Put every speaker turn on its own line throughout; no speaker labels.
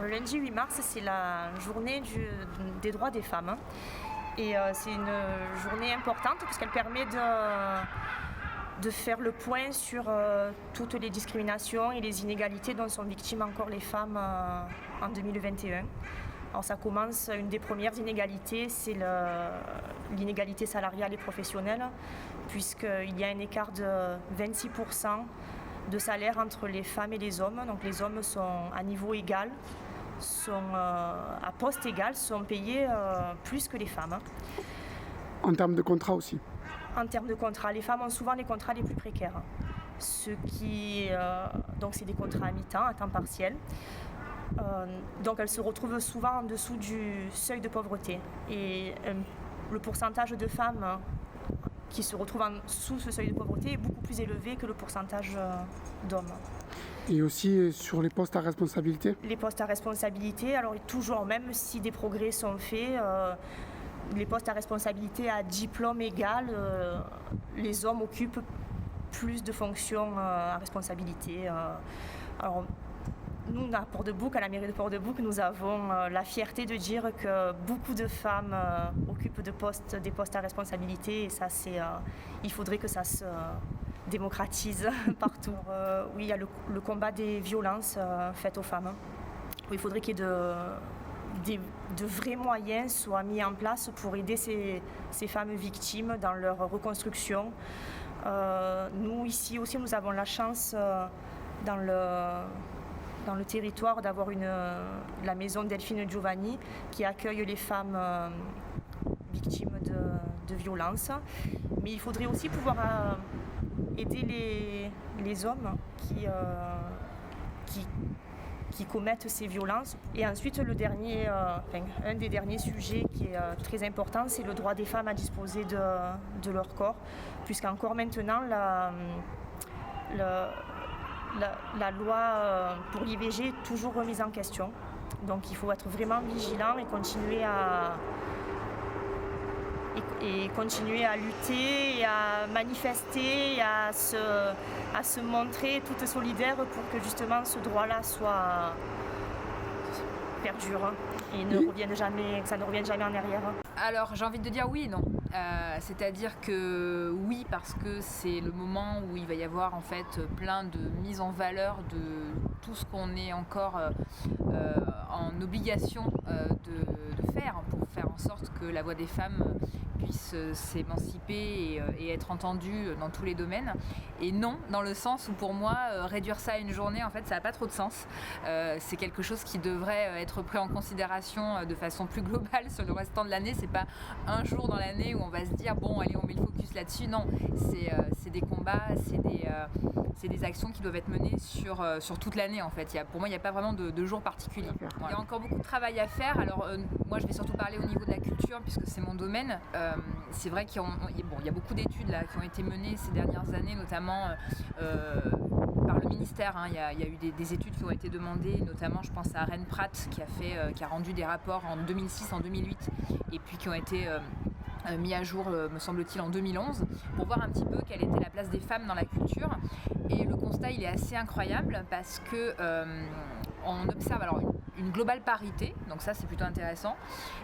le lundi 8 mars, c'est la journée des droits des femmes. Et c'est une journée importante parce qu'elle permet de faire le point sur toutes les discriminations et les inégalités dont sont victimes encore les femmes en 2021. Alors ça commence, une des premières inégalités, c'est l'inégalité salariale et professionnelle, puisqu'il y a un écart de 26% de salaire entre les femmes et les hommes. Donc les hommes sont à niveau égal, à poste égal, sont payés plus que les femmes.
En termes de contrat aussi.
En termes de contrat, les femmes ont souvent les contrats les plus précaires. Donc c'est des contrats à mi-temps, à temps partiel. Donc elles se retrouvent souvent en dessous du seuil de pauvreté. Et le pourcentage de femmes qui se retrouvent sous ce seuil de pauvreté est beaucoup plus élevé que le pourcentage d'hommes.
Et aussi sur les postes à responsabilité.
Les postes à responsabilité, alors toujours, même si des progrès sont faits, les postes à responsabilité à diplôme égal, les hommes occupent plus de fonctions à responsabilité. Alors, nous, à Port-de-Bouc, à la mairie de Port-de-Bouc, nous avons la fierté de dire que beaucoup de femmes occupent des postes à responsabilité, et ça, il faudrait que ça se démocratise partout. Oui, il y a le combat des violences faites aux femmes. Il faudrait qu'il y ait de vrais moyens soient mis en place pour aider ces femmes victimes dans leur reconstruction. Nous, ici aussi, nous avons la chance dans le territoire d'avoir la maison Delphine Giovanni qui accueille les femmes victimes de violences. Mais il faudrait aussi pouvoir aider les hommes qui commettent ces violences. Et ensuite, un des derniers sujets qui est très important, c'est le droit des femmes à disposer de leur corps, puisqu'encore maintenant, la loi pour l'IVG est toujours remise en question. Donc il faut être vraiment vigilant et continuer à lutter et à manifester et à se montrer toute solidaire pour que justement ce droit-là perdure et que ça ne revienne jamais en arrière.
Alors j'ai envie de dire oui et non. C'est-à-dire que oui, parce que c'est le moment où il va y avoir en fait plein de mise en valeur de tout ce qu'on est encore en obligation de faire pour faire en sorte que la voix des femmes puisse s'émanciper et être entendue dans tous les domaines. Et non, dans le sens où pour moi, réduire ça à une journée, en fait, ça n'a pas trop de sens. C'est quelque chose qui devrait être pris en considération de façon plus globale sur le restant de l'année. C'est pas un jour dans l'année où on va se dire bon, allez, on met le focus là-dessus. Non, c'est des combats, c'est des actions qui doivent être menées sur toute l'année en fait. Pour moi, il n'y a pas vraiment de jour particulier. Il y a encore beaucoup de travail à faire. Alors moi, je vais surtout parler au niveau de la culture puisque c'est mon domaine. C'est vrai qu'il y a beaucoup d'études là, qui ont été menées ces dernières années, notamment par le ministère. Il y a eu des études qui ont été demandées, notamment je pense à Rennes Pratt qui a rendu des rapports en 2006, en 2008 et puis qui ont été mis à jour, me semble-t-il, en 2011 pour voir un petit peu quelle était la place des femmes dans la culture. Et le constat, il est assez incroyable parce que on observe alors une globale parité, donc ça c'est plutôt intéressant,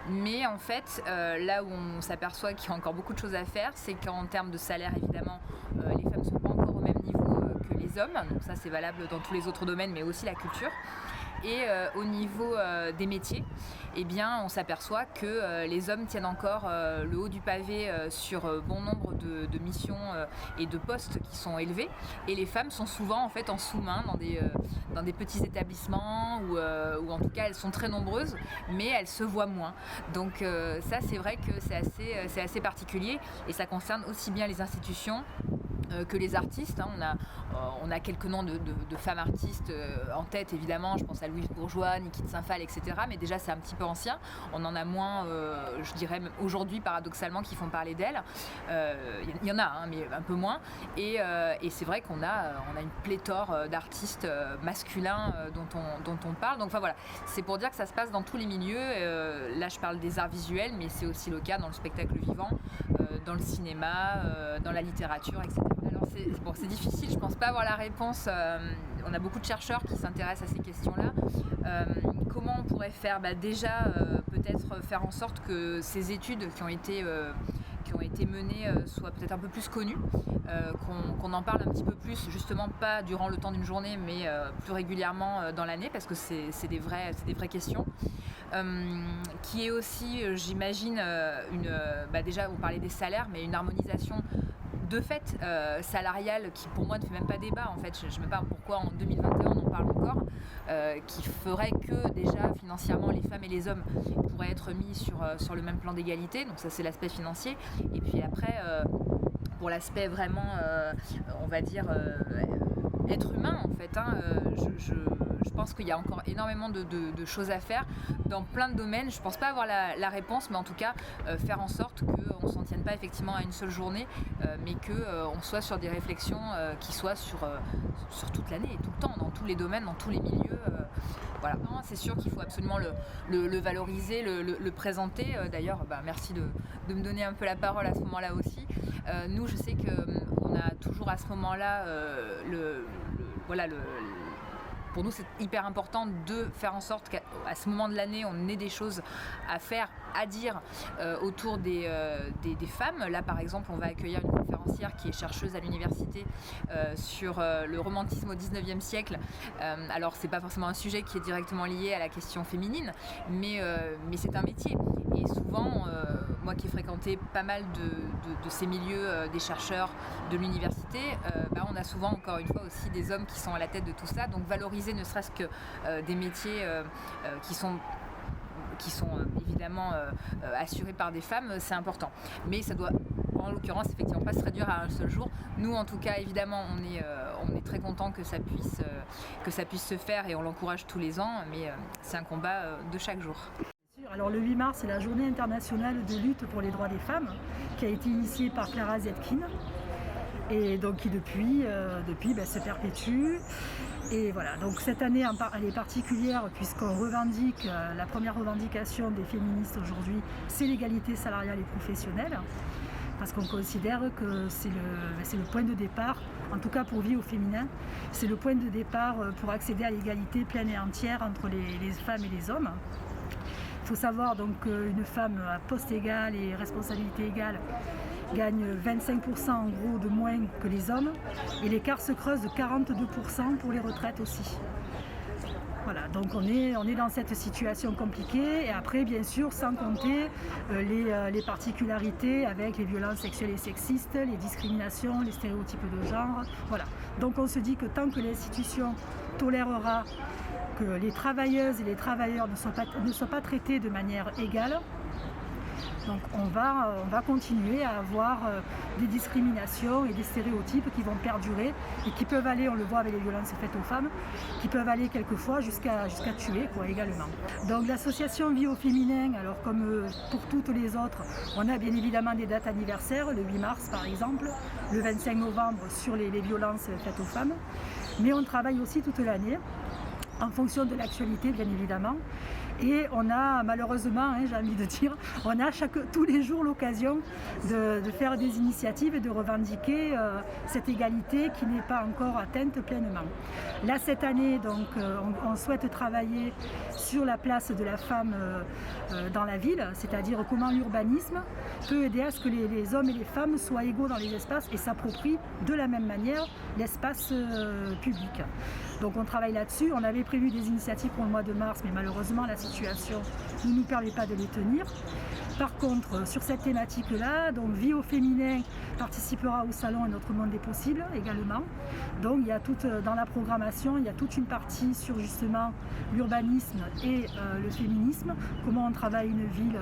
mais en fait là où on s'aperçoit qu'il y a encore beaucoup de choses à faire, c'est qu'en termes de salaire évidemment les femmes ne sont pas encore au même niveau que les hommes, donc ça c'est valable dans tous les autres domaines mais aussi la culture. Et au niveau des métiers, eh bien, on s'aperçoit que les hommes tiennent encore le haut du pavé sur bon nombre de missions et de postes qui sont élevés. Et les femmes sont souvent en fait en sous-main dans des petits établissements où en tout cas elles sont très nombreuses, mais elles se voient moins. Donc ça, c'est vrai que c'est assez particulier et ça concerne aussi bien les institutions que les artistes. On a quelques noms de femmes artistes en tête évidemment, je pense à Louise Bourgeois, Niki de Saint-Phal, etc. Mais déjà c'est un petit peu ancien, on en a moins je dirais même aujourd'hui paradoxalement qui font parler d'elles. Il y en a mais un peu moins et c'est vrai qu'on a une pléthore d'artistes masculins dont on parle, donc enfin voilà, c'est pour dire que ça se passe dans tous les milieux. Là je parle des arts visuels mais c'est aussi le cas dans le spectacle vivant, dans le cinéma, dans la littérature, etc. Alors c'est difficile, je pense pas avoir la réponse. On a beaucoup de chercheurs qui s'intéressent à ces questions-là. Comment on pourrait faire? Déjà, peut-être faire en sorte que ces études qui ont été menées soient peut-être un peu plus connues, qu'on en parle un petit peu plus, justement pas durant le temps d'une journée, mais plus régulièrement dans l'année, parce que c'est des vraies questions. Qui est aussi, j'imagine, déjà vous parlez des salaires, mais une harmonisation de fait salariale qui pour moi ne fait même pas débat en fait. Je ne sais même pas pourquoi en 2021 on en parle encore, qui ferait que déjà financièrement les femmes et les hommes pourraient être mis sur le même plan d'égalité. Donc ça c'est l'aspect financier. Et puis après pour l'aspect vraiment on va dire être humain en fait, je pense qu'il y a encore énormément de choses à faire dans plein de domaines. Je ne pense pas avoir la réponse, mais en tout cas faire en sorte qu'on ne s'en tienne pas effectivement à une seule journée, mais qu'on soit sur des réflexions qui soient sur toute l'année et tout le temps, dans tous les domaines, dans tous les milieux. Voilà. C'est sûr qu'il faut absolument le valoriser, le présenter. D'ailleurs, merci de me donner un peu la parole à ce moment-là aussi. Nous, je sais qu'on a toujours à ce moment-là pour nous, c'est hyper important de faire en sorte qu'à ce moment de l'année, on ait des choses à faire, à dire autour des femmes. Là, par exemple, on va accueillir une conférencière qui est chercheuse à l'université sur le romantisme au 19e siècle. Alors, c'est pas forcément un sujet qui est directement lié à la question féminine, mais c'est un métier. Et souvent, moi qui ai fréquenté pas mal de ces milieux, des chercheurs de l'université, on a souvent, encore une fois, aussi des hommes qui sont à la tête de tout ça. Donc valoriser ne serait-ce que des métiers qui sont évidemment assurés par des femmes, c'est important. Mais ça doit, en l'occurrence, effectivement pas se réduire à un seul jour. Nous, en tout cas, évidemment, on est très contents que ça puisse se faire et on l'encourage tous les ans, mais c'est un combat de chaque jour.
Alors le 8 mars, c'est la journée internationale de lutte pour les droits des femmes qui a été initiée par Clara Zetkin et donc qui depuis se perpétue. Et voilà, donc cette année elle est particulière puisqu'on revendique, la première revendication des féministes aujourd'hui, c'est l'égalité salariale et professionnelle. Parce qu'on considère que c'est le point de départ, en tout cas pour Vie au féminin, c'est le point de départ pour accéder à l'égalité pleine et entière entre les femmes et les hommes. Il faut savoir donc qu'une femme à poste égal et responsabilité égale gagne 25% en gros de moins que les hommes et l'écart se creuse de 42% pour les retraites aussi. Voilà, donc on est dans cette situation compliquée et après bien sûr sans compter les particularités avec les violences sexuelles et sexistes, les discriminations, les stéréotypes de genre. Voilà, donc on se dit que tant que l'institution tolérera que les travailleuses et les travailleurs ne soient pas traités de manière égale, donc on va continuer à avoir des discriminations et des stéréotypes qui vont perdurer et qui peuvent aller, on le voit avec les violences faites aux femmes, qui peuvent aller quelquefois jusqu'à tuer également. Donc l'association Vie au féminin, alors comme pour toutes les autres, on a bien évidemment des dates anniversaires, le 8 mars par exemple, le 25 novembre sur les violences faites aux femmes, mais on travaille aussi toute l'année en fonction de l'actualité bien évidemment. Et on a malheureusement, j'ai envie de dire, on a tous les jours l'occasion de faire des initiatives et de revendiquer cette égalité qui n'est pas encore atteinte pleinement. Là cette année, donc, on souhaite travailler sur la place de la femme dans la ville, c'est-à-dire comment l'urbanisme peut aider à ce que les hommes et les femmes soient égaux dans les espaces et s'approprient de la même manière l'espace public. Donc on travaille là-dessus, on avait prévu des initiatives pour le mois de mars, mais malheureusement la situation ne nous permet pas de les tenir. Par contre, sur cette thématique-là, donc Vie au féminin participera au salon Un autre monde est possible également. Donc il y a dans la programmation, il y a toute une partie sur justement l'urbanisme et le féminisme, comment on travaille une ville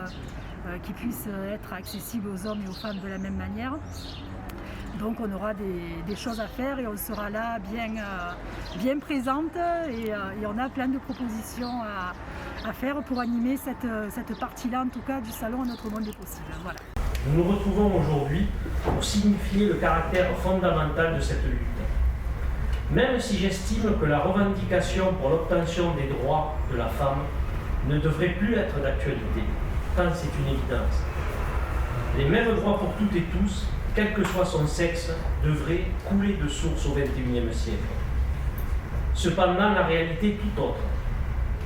qui puisse être accessible aux hommes et aux femmes de la même manière. Donc on aura des choses à faire et on sera là bien présente et on a plein de propositions à faire pour animer cette partie-là, en tout cas, du salon Un autre monde est possible. Voilà.
Nous nous retrouvons aujourd'hui pour signifier le caractère fondamental de cette lutte. Même si j'estime que la revendication pour l'obtention des droits de la femme ne devrait plus être d'actualité, tant c'est une évidence. Les mêmes droits pour toutes et tous, quel que soit son sexe, devrait couler de source au XXIe siècle. Cependant, la réalité est tout autre.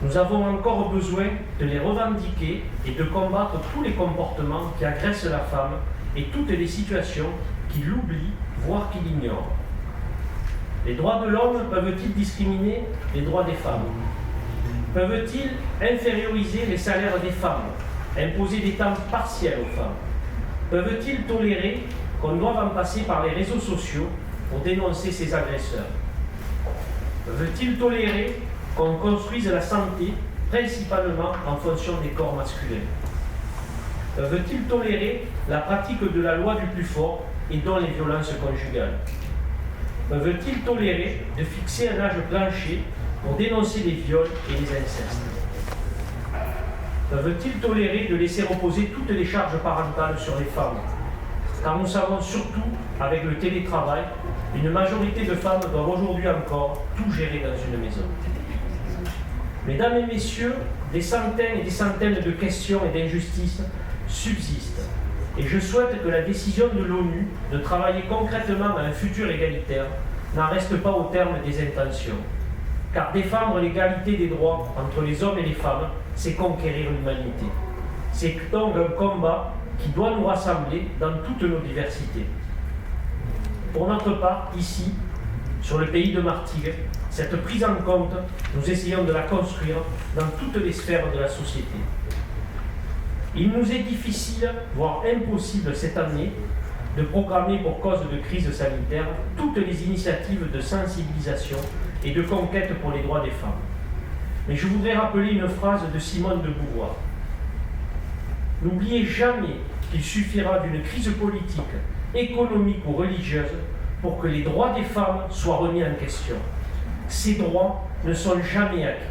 nous avons encore besoin de les revendiquer et de combattre tous les comportements qui agressent la femme et toutes les situations qui l'oublient, voire qui l'ignorent. Les droits de l'homme peuvent-ils discriminer les droits des femmes? Peuvent-ils inférioriser les salaires des femmes, imposer des temps partiels aux femmes? Peuvent-ils tolérer qu'on doive en passer par les réseaux sociaux pour dénoncer ces agresseurs? Peuvent-ils tolérer qu'on construise la santé principalement en fonction des corps masculins? Peuvent-ils tolérer la pratique de la loi du plus fort et dont les violences conjugales? Peuvent-ils tolérer de fixer un âge plancher pour dénoncer les viols et les incestes? Peuvent-ils tolérer de laisser reposer toutes les charges parentales sur les femmes? Car nous savons surtout, avec le télétravail, une majorité de femmes doivent aujourd'hui encore tout gérer dans une maison. Mesdames et messieurs, des centaines et des centaines de questions et d'injustices subsistent. Et je souhaite que la décision de l'ONU de travailler concrètement à un futur égalitaire n'en reste pas au terme des intentions. Car défendre l'égalité des droits entre les hommes et les femmes, c'est conquérir l'humanité. C'est donc un combat qui doit nous rassembler dans toutes nos diversités. Pour notre part, ici, sur le pays de Martigues, cette prise en compte, nous essayons de la construire dans toutes les sphères de la société. Il nous est difficile, voire impossible cette année, de programmer pour cause de crise sanitaire toutes les initiatives de sensibilisation et de conquête pour les droits des femmes. Mais je voudrais rappeler une phrase de Simone de Beauvoir. N'oubliez jamais qu'il suffira d'une crise politique, économique ou religieuse pour que les droits des femmes soient remis en question. Ces droits ne sont jamais acquis.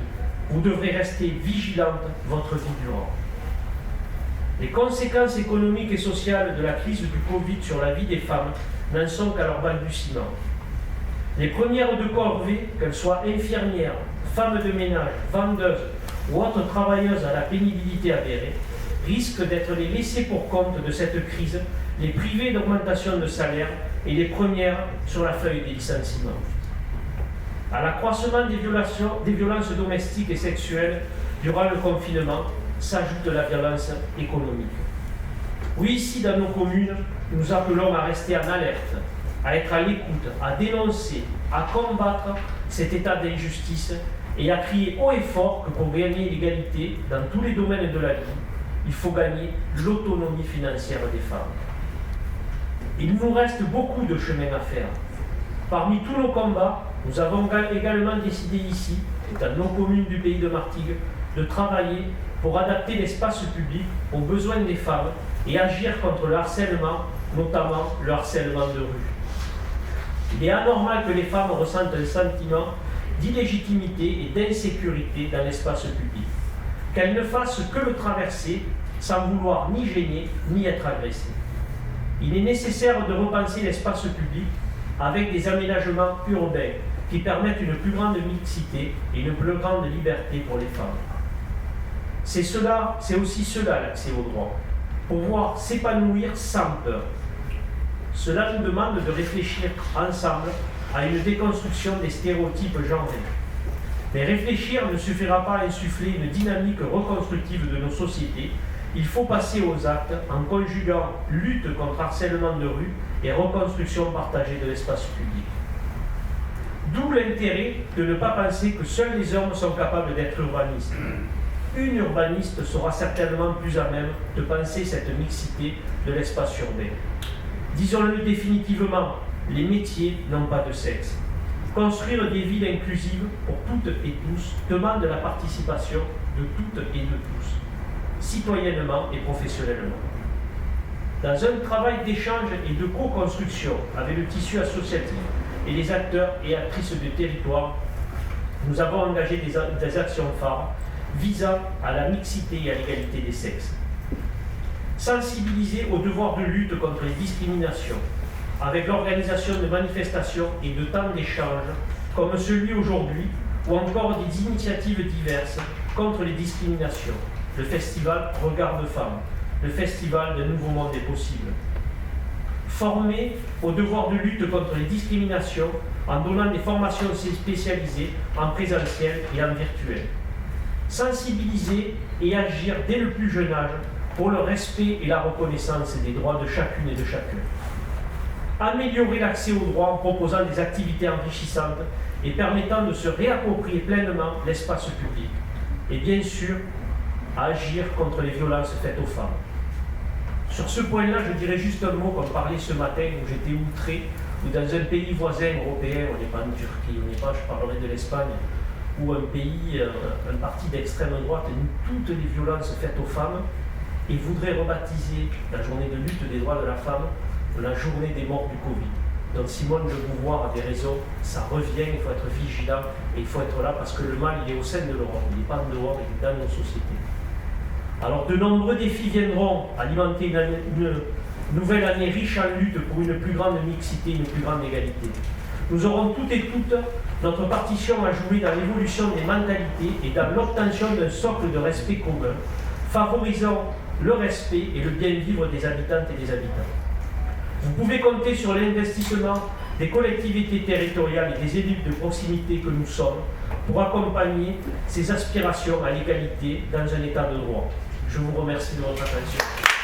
Vous devrez rester vigilante votre vie durant. Les conséquences économiques et sociales de la crise du Covid sur la vie des femmes n'en sont qu'à leur balbutiement. Les premières de corvée, qu'elles soient infirmières, femmes de ménage, vendeuses ou autres travailleuses à la pénibilité avérée, risquent d'être les laissées pour compte de cette crise, les privées d'augmentation de salaire et les premières sur la feuille des licenciements. À l'accroissement des violences domestiques et sexuelles durant le confinement s'ajoute la violence économique. Oui, ici dans nos communes, nous appelons à rester en alerte, à être à l'écoute, à dénoncer, à combattre cet état d'injustice et à crier haut et fort que pour gagner l'égalité dans tous les domaines de la vie, il faut gagner l'autonomie financière des femmes. Il nous reste beaucoup de chemin à faire. Parmi tous nos combats, nous avons également décidé ici, dans nos communes du pays de Martigues, de travailler pour adapter l'espace public aux besoins des femmes et agir contre le harcèlement, notamment le harcèlement de rue. Il est anormal que les femmes ressentent un sentiment d'illégitimité et d'insécurité dans l'espace public, qu'elles ne fassent que le traverser sans vouloir ni gêner ni être agressées. Il est nécessaire de repenser l'espace public avec des aménagements urbains qui permettent une plus grande mixité et une plus grande liberté pour les femmes. C'est aussi cela l'accès au droit, pouvoir s'épanouir sans peur. Cela nous demande de réfléchir ensemble à une déconstruction des stéréotypes genrés. Mais réfléchir ne suffira pas à insuffler une dynamique reconstructive de nos sociétés. Il faut passer aux actes en conjuguant lutte contre harcèlement de rue et reconstruction partagée de l'espace public. D'où l'intérêt de ne pas penser que seuls les hommes sont capables d'être urbanistes. Une urbaniste sera certainement plus à même de penser cette mixité de l'espace urbain. Disons-le définitivement, les métiers n'ont pas de sexe. Construire des villes inclusives pour toutes et tous demande la participation de toutes et de tous, citoyennement et professionnellement. Dans un travail d'échange et de co-construction avec le tissu associatif et les acteurs et actrices du territoire, nous avons engagé des actions phares visant à la mixité et à l'égalité des sexes. Sensibiliser au devoir de lutte contre les discriminations, avec l'organisation de manifestations et de temps d'échange, comme celui aujourd'hui, ou encore des initiatives diverses contre les discriminations, le festival Regard de Femmes, le festival de Nouveau Monde est possible. Former au devoir de lutte contre les discriminations en donnant des formations spécialisées en présentiel et en virtuel. sensibiliser et agir dès le plus jeune âge pour le respect et la reconnaissance des droits de chacune et de chacun. Améliorer l'accès aux droits en proposant des activités enrichissantes et permettant de se réapproprier pleinement l'espace public. Et bien sûr, agir contre les violences faites aux femmes. Sur ce point-là, je dirais juste un mot, comme parlait ce matin, où j'étais outré, où dans un pays voisin européen, on n'est pas en Turquie, on n'est pas, je parlerai de l'Espagne, où un pays, un parti d'extrême droite nie toutes les violences faites aux femmes et voudrait rebaptiser la journée de lutte des droits de la femme la journée des morts du Covid. Donc Simone de Beauvoir a des raisons, ça revient, il faut être vigilant et il faut être là parce que le mal il est au sein de l'Europe, il n'est pas en dehors, il est dans nos sociétés. Alors de nombreux défis viendront alimenter une nouvelle année riche en lutte pour une plus grande mixité, une plus grande égalité. Nous aurons toutes et toutes notre partition à jouer dans l'évolution des mentalités et dans l'obtention d'un socle de respect commun, favorisant le respect et le bien-vivre des habitantes et des habitants. Vous pouvez compter sur l'investissement des collectivités territoriales et des élus de proximité que nous sommes pour accompagner ces aspirations à l'égalité dans un état de droit. Je vous remercie de votre attention.